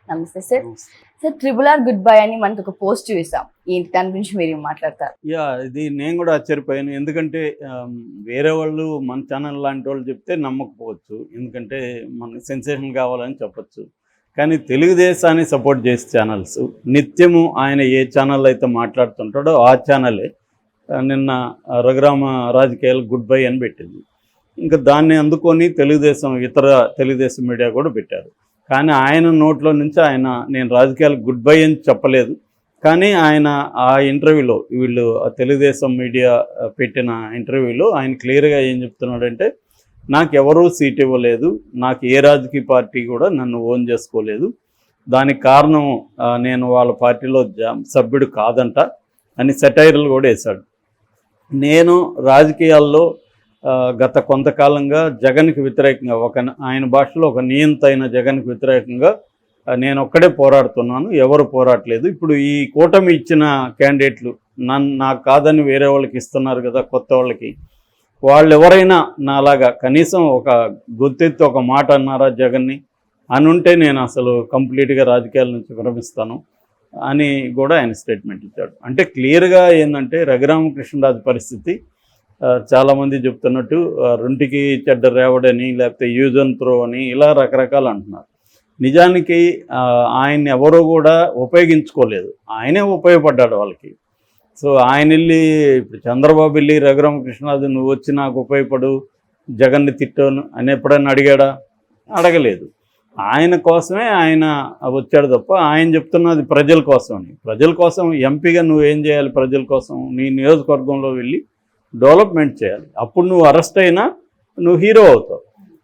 నమస్తే sir. Sir RRR good bye అని మనకు ఒక పోస్ట్ చూసాం. ఏంటి దాని గురించి మీరు ఏం మాట్లాడతారు? ఇది నేను కూడా ఆశ్చర్యపోయాను. ఎందుకంటే వేరే వాళ్ళు మన ఛానల్ లాంటి వాళ్ళు చెప్తే నమ్మకపోవచ్చు. ఎందుకంటే మనకు సెన్సేషన్ కావాలని చెప్పచ్చు. కానీ తెలుగుదేశాన్ని సపోర్ట్ చేసే ఛానల్స్ నిత్యము ఆయన ఏ ఛానల్ అయితే మాట్లాడుతుంటాడో ఆ ఛానలే నిన్న రఘురామ రాజకీయాలు గుడ్ బై అని పెట్టింది. ఇంకా దాన్ని అందుకొని ఇతర తెలుగుదేశం మీడియా కూడా పెట్టారు. కానీ ఆయన నోట్లో నుంచి నేను రాజకీయాలకు గుడ్ బై అని చెప్పలేదు. కానీ ఆయన ఆ ఇంటర్వ్యూలో వీళ్ళు తెలుగుదేశం మీడియా పెట్టిన ఇంటర్వ్యూలో ఆయన క్లియర్గా ఏం చెప్తున్నాడంటే, నాకు ఎవరూ సీట్ ఇవ్వలేదు, నాకు ఏ రాజకీయ పార్టీ కూడా నన్ను ఓన్ చేసుకోలేదు, దానికి కారణం నేను వాళ్ళ పార్టీలో సభ్యుడు కాదంట అని సెటైర్లు కూడా వేశాడు. నేను రాజకీయాల్లో గత కొంతకాలంగా జగన్కి వ్యతిరేకంగా ఆయన భాషలో ఒక నియంత అయిన జగన్కి వ్యతిరేకంగా నేను ఒక్కడే పోరాడుతున్నాను, ఎవరు పోరాడలేదు. ఇప్పుడు ఈ కూటమి ఇచ్చిన క్యాండిడేట్లు నాకు కాదని వేరే వాళ్ళకి ఇస్తున్నారు కదా, కొత్త వాళ్ళకి. వాళ్ళు ఎవరైనా నాలాగా కనీసం ఒక గొంతెత్తి ఒక మాట అన్నారా జగన్ని అని ఉంటే నేను అసలు కంప్లీట్గా రాజకీయాల నుంచి విరమిస్తాను అని కూడా ఆయన స్టేట్మెంట్ ఇచ్చాడు. అంటే క్లియర్గా ఏంటంటే రఘురామకృష్ణరాజు పరిస్థితి చాలామంది చెప్తున్నట్టు రెంటికి చెడ్డ రేవడని, లేకపోతే యూజ్ అండ్ త్రో అని ఇలా రకరకాలు అంటున్నారు. నిజానికి ఆయన్ని ఎవరూ కూడా ఉపయోగించుకోలేదు, ఆయనే ఉపయోగపడ్డాడు వాళ్ళకి. సో ఆయన ఇప్పుడు చంద్రబాబు వెళ్ళి రఘురామకృష్ణరాజు నువ్వు వచ్చి నాకు ఉపయోగపడు, జగన్ని తిట్టాను అని ఎప్పుడైనా అడిగాడా? అడగలేదు. ఆయన కోసమే ఆయన వచ్చాడు తప్ప ఆయన చెప్తున్నది ప్రజల కోసం అని. ప్రజల కోసం ఎంపీగా నువ్వేం చేయాలి? ప్రజల కోసం నీ నియోజకవర్గంలో వెళ్ళి డెవలప్మెంట్ చేయాలి. అప్పుడు నువ్వు అరెస్ట్ అయినా నువ్వు హీరో అవుతావు.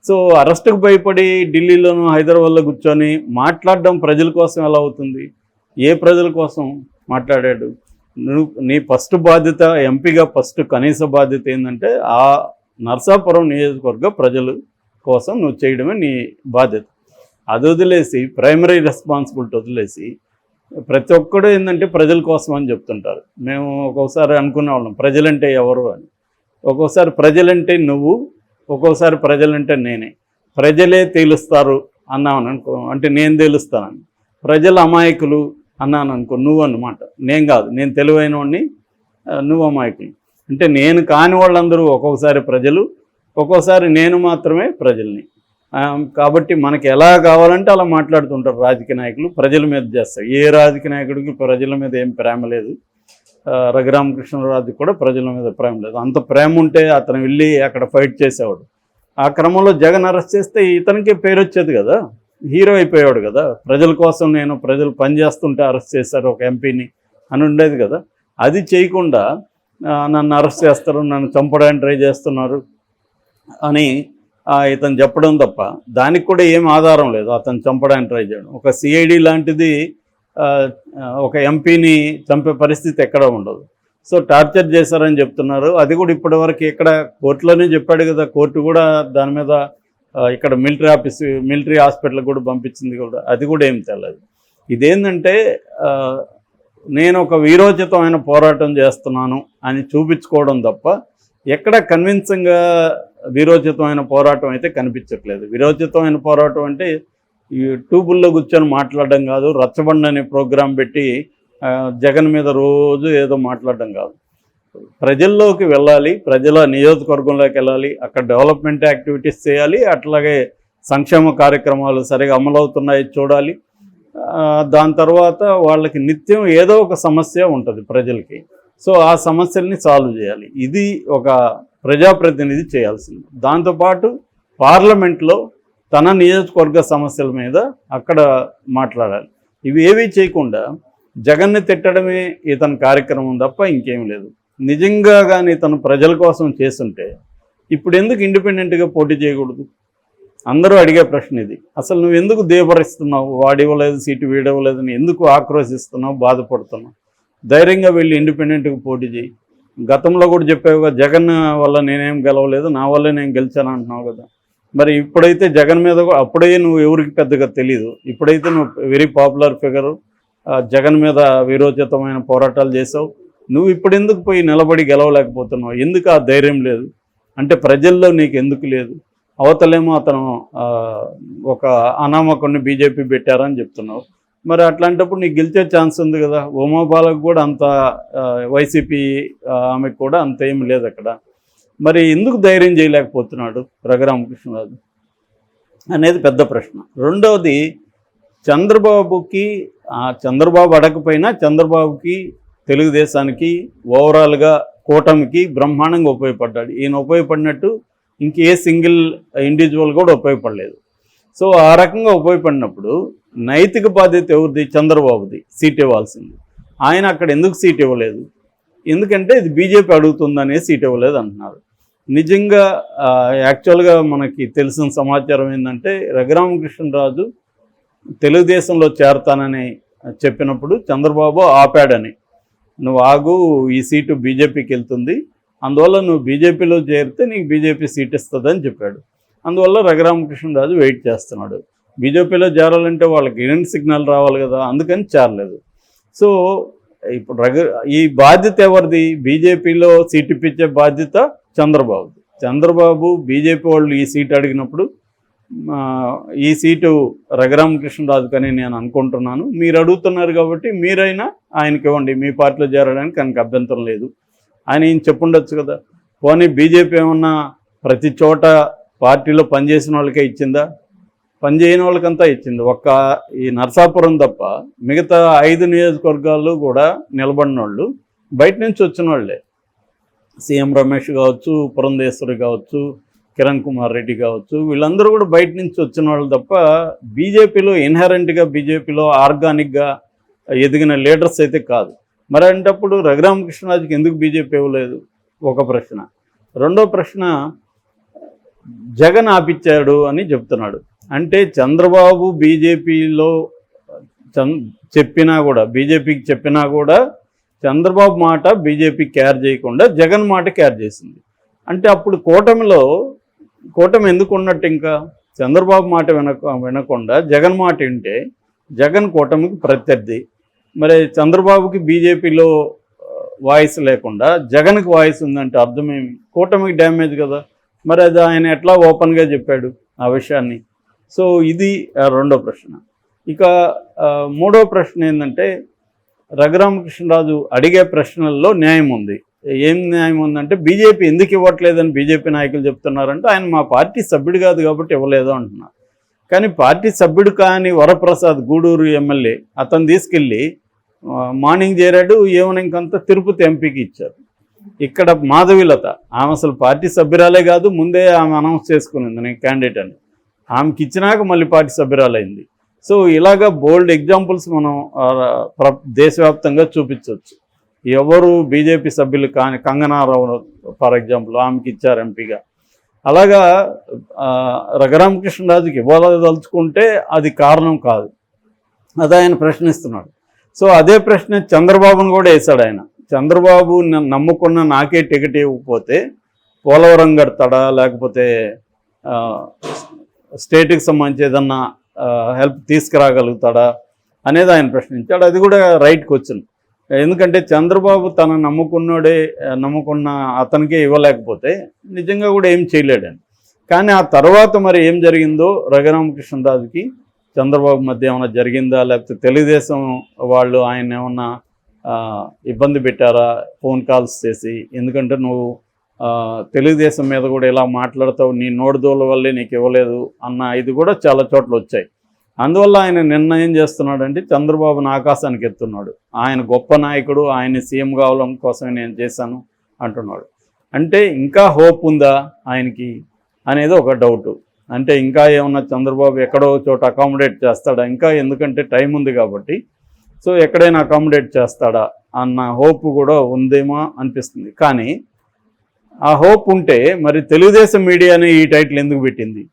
సో అరెస్టుకు భయపడి ఢిల్లీలోనూ హైదరాబాద్లో కూర్చొని మాట్లాడడం ప్రజల కోసం ఎలా అవుతుంది? ఏ ప్రజల కోసం మాట్లాడాడు? నీ ఫస్ట్ బాధ్యత ఎంపీగా ఫస్ట్ కనీస బాధ్యత ఏంటంటే ఆ నర్సాపురం నియోజకవర్గ ప్రజల కోసం నువ్వు చేయడమే నీ బాధ్యత. అది వదిలేసి ప్రైమరీ రెస్పాన్సిబిలిటీ వదిలేసి ప్రతి ఒక్కడు ఏంటంటే ప్రజల కోసం అని చెప్తుంటారు. మేము ఒక్కొక్కసారి అనుకునే వాళ్ళం ప్రజలంటే ఎవరు అని. ఒక్కోసారి ప్రజలంటే నువ్వు, ఒక్కోసారి ప్రజలంటే నేనే. ప్రజలే తేలుస్తారు అన్నాను అనుకో, అంటే నేను తేలుస్తానని. ప్రజల అమాయకులు అన్నాను అనుకో, నువ్వు అన్నమాట. నేను కాదు, నేను తెలివైన వాడిని, నువ్వు అమాయకులు. అంటే నేను కాని వాళ్ళందరూ ఒక్కొక్కసారి ప్రజలు, ఒక్కోసారి నేను మాత్రమే ప్రజల్ని. కాబట్టి మనకి ఎలా కావాలంటే అలా మాట్లాడుతుంటారు రాజకీయ నాయకులు. ప్రజల మీద చేస్తారు. ఏ రాజకీయ నాయకుడికి ప్రజల మీద ఏం ప్రేమ లేదు. రఘురామకృష్ణరాజు కూడా ప్రజల మీద ప్రేమ లేదు. అంత ప్రేమ ఉంటే అతను వెళ్ళి అక్కడ ఫైట్ చేసేవాడు. ఆ క్రమంలో జగన్ అరెస్ట్ చేస్తే ఇతనికి పేరు వచ్చేది కదా, హీరో అయిపోయాడు కదా. ప్రజల కోసం ప్రజలు పనిచేస్తుంటే అరెస్ట్ చేశారు ఒక ఎంపీని అని ఉండేది కదా. అది చేయకుండా నన్ను అరెస్ట్ చేస్తారు, నన్ను చంపడానికి ట్రై చేస్తున్నారు అని ఇతను చెప్పడం తప్ప దానికి కూడా ఏం ఆధారం లేదు. అతను చంపడానికి ట్రై చేయడం, ఒక సిఐడి లాంటిది ఒక ఎంపీని చంపే పరిస్థితి ఎక్కడ ఉండదు. సో టార్చర్ చేశారని చెప్తున్నారు. అది కూడా ఇప్పటివరకు ఇక్కడ కోర్టులోనే చెప్పాడు కదా. కోర్టు కూడా దాని మీద ఇక్కడ మిలిటరీ హాస్పిటల్ కూడా పంపించింది కూడా. అది కూడా ఏం తెలియదు. ఇదేంటంటే నేను ఒక వీరోచితమైన పోరాటం చేస్తున్నాను అని చూపించుకోవడం తప్ప ఎక్కడ కన్విన్సింగ్గా వీరోచితమైన పోరాటం అయితే కనిపించట్లేదు. వీరోచితమైన పోరాటం అంటే ఈ ట్యూబుల్లో కూర్చొని మాట్లాడడం కాదు, రచ్చబండ అనే ప్రోగ్రాం పెట్టి జగన్ మీద రోజు ఏదో మాట్లాడడం కాదు. ప్రజల్లోకి వెళ్ళాలి, ప్రజల నియోజకవర్గంలోకి వెళ్ళాలి, అక్కడ డెవలప్మెంట్ యాక్టివిటీస్ చేయాలి, అట్లాగే సంక్షేమ కార్యక్రమాలు సరిగా అమలవుతున్నాయి చూడాలి. దాని తర్వాత వాళ్ళకి నిత్యం ఏదో ఒక సమస్య ఉంటుంది ప్రజలకి. సో ఆ సమస్యల్ని సాల్వ్ చేయాలి. ఇది ఒక ప్రజాప్రతినిధి చేయాల్సింది. దాంతోపాటు పార్లమెంట్లో తన నియోజకవర్గ సమస్యల మీద అక్కడ మాట్లాడాలి. ఇవి ఏవీ చేయకుండా జగన్ని తిట్టడమే ఇతని కార్యక్రమం తప్ప ఇంకేం లేదు. నిజంగా కానీ ఇతను ప్రజల కోసం చేస్తుంటే ఇప్పుడు ఎందుకు ఇండిపెండెంట్గా పోటీ చేయకూడదు? అందరూ అడిగే ప్రశ్న ఇది. అసలు నువ్వు ఎందుకు దేవరిస్తున్నావు? వాడివ్వలేదు సీటు, వీడివ్వలేదని ఎందుకు ఆక్రోశిస్తున్నావు, బాధపడుతున్నావు? ధైర్యంగా వెళ్ళి ఇండిపెండెంట్గా పోటీ చేయి. గతంలో కూడా చెప్పావుగా, జగన్ వల్ల నేనేం గెలవలేదు, నా వల్లే నేను గెలిచాను అంటున్నావు కదా. మరి ఇప్పుడైతే జగన్ మీద అప్పుడే నువ్వు ఎవరికి పెద్దగా తెలీదు, ఇప్పుడైతే నువ్వు వెరీ పాపులర్ ఫిగరు, జగన్ మీద వీరోచితమైన పోరాటాలు చేసావు. నువ్వు ఇప్పుడు ఎందుకు పోయి నిలబడి గెలవలేకపోతున్నావు? ఎందుకు ఆ ధైర్యం లేదు? అంటే ప్రజల్లో నీకు ఎందుకు లేదు? అవతలేమో అతను ఒక అనామకుడిని బీజేపీ పెట్టారని చెప్తున్నావు. మరి అట్లాంటప్పుడు నీకు గెలిచే ఛాన్స్ ఉంది కదా. ఉమాబాలకు కూడా అంత వైసీపీ ఆమెకు కూడా అంత ఏమి లేదు అక్కడ. మరి ఎందుకు ధైర్యం చేయలేకపోతున్నాడు రఘురామకృష్ణరాజు అనేది పెద్ద ప్రశ్న. రెండవది, చంద్రబాబుకి చంద్రబాబు అడగకపోయినా చంద్రబాబుకి తెలుగుదేశానికి ఓవరాల్గా కూటమికి బ్రహ్మాండంగా ఉపయోగపడ్డాడు. ఈయన ఉపయోగపడినట్టు ఇంకే సింగిల్ ఇండివిజువల్ కూడా ఉపయోగపడలేదు. సో ఆ రకంగా ఉపయోగపడినప్పుడు నైతిక బాధ్యత ఎవరిది? చంద్రబాబుది. సీట్ ఇవ్వాల్సింది. ఆయన అక్కడ ఎందుకు సీట్ ఇవ్వలేదు? ఎందుకంటే ఇది బీజేపీ అడుగుతుందనే సీట్ ఇవ్వలేదు అంటున్నారు. నిజంగా యాక్చువల్గా మనకి తెలిసిన సమాచారం ఏంటంటే రఘురామకృష్ణరాజు తెలుగుదేశంలో చేరతానని చెప్పినప్పుడు చంద్రబాబు ఆపాడని, నువ్వు ఆగు, ఈ సీటు బీజేపీకి వెళ్తుంది, అందువల్ల నువ్వు బీజేపీలో చేరితే నీకు బీజేపీ సీట్ ఇస్తుందని చెప్పాడు. అందువల్ల రఘురామకృష్ణరాజు వెయిట్ చేస్తున్నాడు. బీజేపీలో చేరాలంటే వాళ్ళకి గ్రీన్ సిగ్నల్ రావాలి కదా, అందుకని చేరలేదు. సో ఇప్పుడు ఈ బాధ్యత ఎవరిది? బీజేపీలో సీట్ ఇప్పించే బాధ్యత చంద్రబాబుది. చంద్రబాబు బీజేపీ వాళ్ళు ఈ సీటు అడిగినప్పుడు ఈ సీటు రఘురామకృష్ణరాజు అని నేను అనుకుంటున్నాను, మీరు అడుగుతున్నారు కాబట్టి మీరైనా ఆయనకి ఇవ్వండి, మీ పార్టీలో చేరడానికి ఆయనకు అభ్యంతరం లేదు అని ఈయన చెప్పుండొచ్చు కదా. పోనీ బీజేపీ ఏమన్నా ప్రతి చోట పార్టీలో పనిచేసిన వాళ్ళకే ఇచ్చిందా? పనిచేయని వాళ్ళకంతా ఇచ్చింది. ఒక్క ఈ నరసాపురం తప్ప మిగతా 5 నియోజకవర్గాలు కూడా నిలబడిన వాళ్ళు బయట నుంచి వచ్చిన వాళ్ళే. సీఎం రమేష్ కావచ్చు, పురంధేశ్వరి కావచ్చు, కిరణ్ కుమార్ రెడ్డి కావచ్చు, వీళ్ళందరూ కూడా బయట నుంచి వచ్చిన వాళ్ళు తప్ప బీజేపీలో ఇన్హెరెంట్గా బీజేపీలో ఆర్గానిక్గా ఎదిగిన లీడర్స్ అయితే కాదు. మరి అంటప్పుడు రఘురామకృష్ణరాజుకి ఎందుకు బీజేపీ ఇవ్వలేదు? ఒక ప్రశ్న. రెండో ప్రశ్న, జగన్ ఆపిచ్చాడు అని చెప్తున్నాడు. అంటే చంద్రబాబు బీజేపీలో చెప్పినా కూడా, బీజేపీకి చెప్పినా కూడా చంద్రబాబు మాట బీజేపీ క్యార్ చేయకుండా జగన్ మాట క్యార్ చేసింది. అంటే అప్పుడు కూటమి ఎందుకు ఉన్నట్టు? ఇంకా చంద్రబాబు మాట వినకుండా జగన్ మాట వింటే జగన్ కూటమికి ప్రత్యర్థి. మరి చంద్రబాబుకి బీజేపీలో వాయిస్ లేకుండా జగన్కి వాయిస్ ఉందంటే అర్థమేమి? కూటమికి డ్యామేజ్ కదా. మరి అది ఆయన ఎట్లా ఓపెన్గా చెప్పాడు ఆ విషయాన్ని? సో ఇది రెండో ప్రశ్న. ఇక మూడో ప్రశ్న ఏంటంటే, రఘురామకృష్ణరాజు అడిగే ప్రశ్నల్లో న్యాయం ఉంది. ఏం న్యాయం ఉందంటే, బీజేపీ ఎందుకు ఇవ్వట్లేదని బీజేపీ నాయకులు చెప్తున్నారంటే, ఆయన మా పార్టీ సభ్యుడు కాదు కాబట్టి ఇవ్వలేదు అంటున్నారు. కానీ పార్టీ సభ్యుడు కాని వరప్రసాద్, గూడూరు ఎమ్మెల్యే, అతను తీసుకెళ్ళి మార్నింగ్ చేరాడు, ఈవినింగ్ అంతా తిరుపతి ఎంపీకి ఇచ్చారు. ఇక్కడ మాధవిలత, ఆమె అసలు పార్టీ సభ్యురాలే కాదు, ముందే ఆమె అనౌన్స్ చేసుకునింది నేను క్యాండిడేట్ అని. ఆమెకి ఇచ్చినాక మళ్ళీ పార్టీ సభ్యురాలైంది. సో ఇలాగా బోల్డ్ ఎగ్జాంపుల్స్ మనం దేశవ్యాప్తంగా చూపించవచ్చు. ఎవరు బీజేపీ సభ్యులు కానీ, కంగనారావు ఫర్ ఎగ్జాంపుల్, ఆమెకి ఇచ్చారు ఎంపీగా. అలాగా రఘురామకృష్ణరాజుకి ఇవ్వదలుచుకుంటే అది కారణం కాదు, అది ఆయన ప్రశ్నిస్తున్నాడు. సో అదే ప్రశ్న చంద్రబాబును కూడా వేశాడు ఆయన. చంద్రబాబు నమ్ముకున్న నాకే టికెట్ ఇవ్వకపోతే పోలవరం కడతాడా, లేకపోతే స్టేట్కి సంబంధించి ఏదన్నా హెల్ప్ తీసుకురాగలుగుతాడా అనేది ఆయన ప్రశ్నించాడు. అది కూడా రైట్ క్వశ్చన్. ఎందుకంటే చంద్రబాబు తన నమ్ముకున్న అతనికే ఇవ్వలేకపోతే నిజంగా కూడా ఏం చేయలేడని. కానీ ఆ తర్వాత మరి ఏం జరిగిందో, రఘురామకృష్ణరాజుకి చంద్రబాబు మధ్య ఏమైనా జరిగిందా, లేకపోతే తెలుగుదేశం వాళ్ళు ఆయన ఏమన్నా ఇబ్బంది పెట్టారా ఫోన్ కాల్స్ చేసి? ఎందుకంటే నువ్వు తెలుగుదేశం మీద కూడా ఇలా మాట్లాడతావు, నీ నోడుదోల వల్లే నీకు ఇవ్వలేదు అన్న ఇది కూడా చాలా చోట్ల వచ్చాయి. అందువల్ల ఆయన నిర్ణయం చేస్తున్నాడంటే చంద్రబాబును ఆకాశానికి ఎత్తున్నాడు. ఆయన గొప్ప నాయకుడు, ఆయన సీఎం కావడం కోసమే నేను చేశాను అంటున్నాడు. అంటే ఇంకా హోప్ ఉందా ఆయనకి అనేది ఒక డౌటు. అంటే ఇంకా ఏమన్నా చంద్రబాబు ఎక్కడో చోట అకామిడేట్ చేస్తాడా ఇంకా? ఎందుకంటే టైం ఉంది కాబట్టి. సో ఎక్కడైనా అకామిడేట్ చేస్తాడా అన్న హోప్ కూడా ఉందేమో అనిపిస్తుంది. కానీ ఆ హోప్ ఉంటే మరి తెలుగుదేశం మీడియాని ఈ టైటిల్ ఎందుకు పెట్టింది?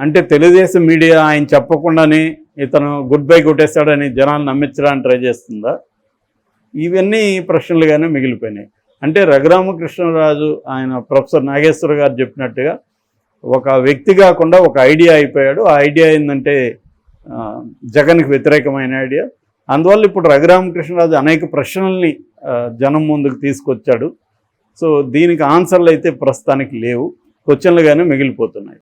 అంటే తెలుగుదేశం మీడియా ఆయన చెప్పకుండానే ఇతను గుడ్ బై కొట్టేస్తాడని జనాలు నమ్మించడానికి ట్రై చేస్తుందా? ఇవన్నీ ప్రశ్నలుగానే మిగిలిపోయినాయి. అంటే రఘురామకృష్ణరాజు ఆయన ప్రొఫెసర్ నాగేశ్వర గారు చెప్పినట్టుగా ఒక వ్యక్తి కాకుండా ఒక ఐడియా అయిపోయాడు. ఆ ఐడియా ఏంటంటే జగన్కి వ్యతిరేకమైన ఐడియా. అందువల్ల ఇప్పుడు రఘురామకృష్ణరాజు అనేక ప్రశ్నల్ని జనం ముందుకు తీసుకొచ్చాడు. సో దీనికి ఆన్సర్లు అయితే ప్రస్తుతానికి లేవు. క్వశ్చన్లుగానే మిగిలిపోతున్నాయి.